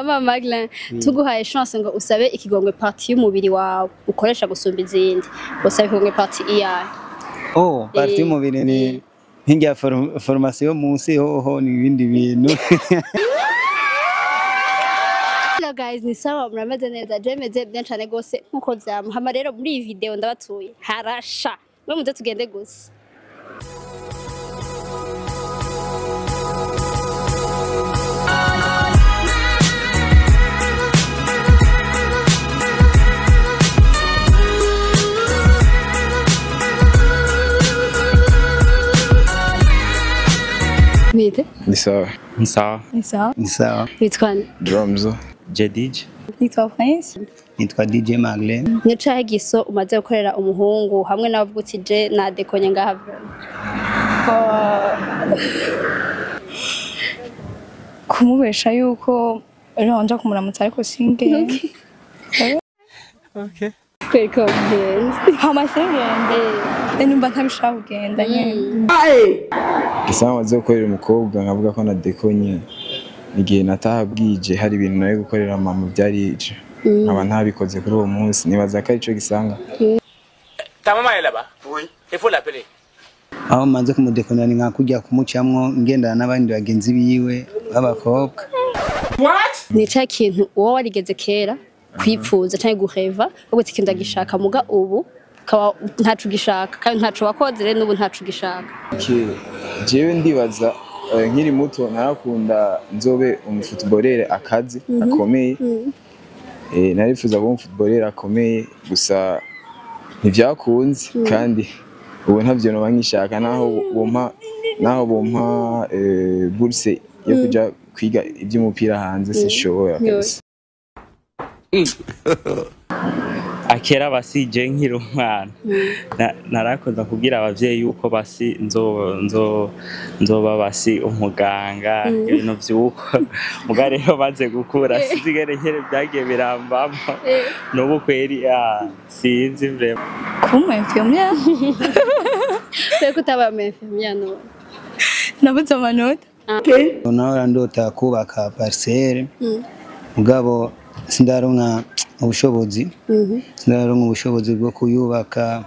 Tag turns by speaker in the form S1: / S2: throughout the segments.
S1: Mama Maglen, tuguhaye chance ngo usabe ikigongwe parti y'umubiri wawe ukoresha gusumba izindi. Usabe ikigongwe parti iyahe?
S2: Oh, parti y'umubiri ni hinga formation munsi hoho ni ibindi bintu.
S1: Hello guys, ni sawa mrameze neza. Jemeze bien cyane gose nkuko vyama. Hama rero muri iyi video ndabatuye harasha. Mwe muze tugende gusa. Mite?
S3: Ni sawa.
S4: Ni sawa.
S1: Ni sawa.
S2: Ni sawa.
S1: Nitwa
S3: Drums.
S4: Jedij.
S1: Nitwa Prince.
S2: Nitwa DJ Maglen.
S1: Nyaca giso umaze gukorera umuhungu hamwe navuga uti je na dekonye ngaha.
S5: Kumubesha yuko ronja kumuramutsa ariko singe.
S4: Okay.
S1: Kweko byenze.
S5: Hama sengende. Numva ntabishaka kugenda nyene.
S3: Gisama maze gukorera umukobwa nkavuga ko na dekonye igihe natahabwije hari ibintu nayo gukorera mama byarije. Nkaba ntabikoze kuri uwo munsi nibaza ko arico gisanga.
S6: Ta maman est là-bas. Oui. Il faut l'appeler.
S2: Aho manze kumudekonera ni nkakujya kumucamwo ngendana n'abandi bagenzi biwe b'abakobwa.
S6: What?
S1: Nica kintu uwo warigeze kera kwipfuza cyangwa guheva ubwo tikinda gishaka muga ubu kaba ntacu gishaka kandi ntacu wakoze rero nubu ntacu gishaka.
S3: Jewe ndibaza nkiri muto narakunda nzobe umufootballere akazi akomeye. Narifuza kuba umufootballere akomeye gusa ntivyakunze kandi ubu ntavyo no bankishaka naho bompa bourse yo kuja kwiga iby'umupira hanze sinshobora kabisa.
S4: Akera basije nkiri umwana narakoza kugira abavyeyi yuko basi nzoba basi umuganga ibintu vyuko muga rero baze gukura sizigere nkere byagiye birambamo n'ubu kweri sinzi vrema
S5: Kuma infirmière.
S1: Tweko taba infirmière no.
S5: Nabuze amanota.
S2: Naho ndota kubaka parcelle. Mugabo sindaronka ubushobozi. Sindaronka ubushobozi bwo kuyubaka.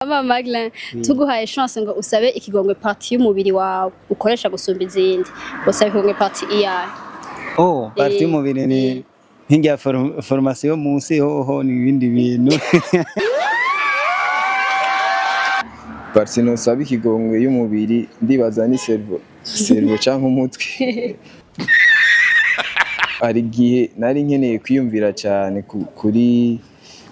S1: Mama Maglen, tuguhaye chance ngo usabe ikigongwe parti y'umubiri wawe ukoresha gusumba izindi. Usabe ikigongwe parti iyahe?
S2: Oh, parti y'umubiri ni hinga formation munsi hoho ni ibindi bintu.
S3: Parti no sabi ikigongwe y'umubiri ndibaza ni cerveau canke umutwe. Ari gihe nari nkeneye kwiyumvira cyane kuri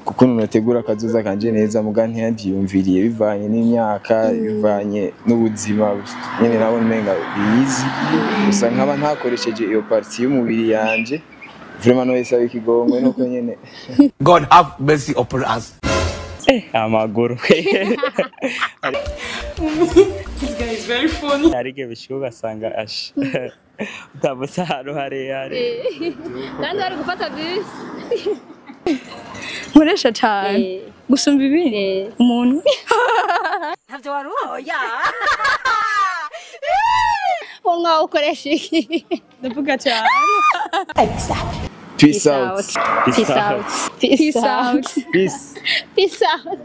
S3: kuko notegura kazoza kanje neza muga ntiyavyiyumviriye bivanye n'imyaka bivanye n'ubuzima nyene nabo nmenga bizi gusa nkaba ntakoresheje iyo parti y'umubiri yanje vraiment no sabi ikigongwe nuko nyene.
S6: God have mercy upon us.
S4: amaguru.
S5: This guy is very funny.
S4: Arige bishuka sanga ash. Utabusa haro hare.
S1: Kandi ari gufata bus.
S5: Nkoresha cyane. Gusumba ibindi. Umuntu.
S1: Ntabyo wari oya. Wonga ukoresha iki?
S5: Ndavuga cyane.
S3: Peace out.
S1: Peace out. Peace out.
S3: Peace.
S1: Peace out.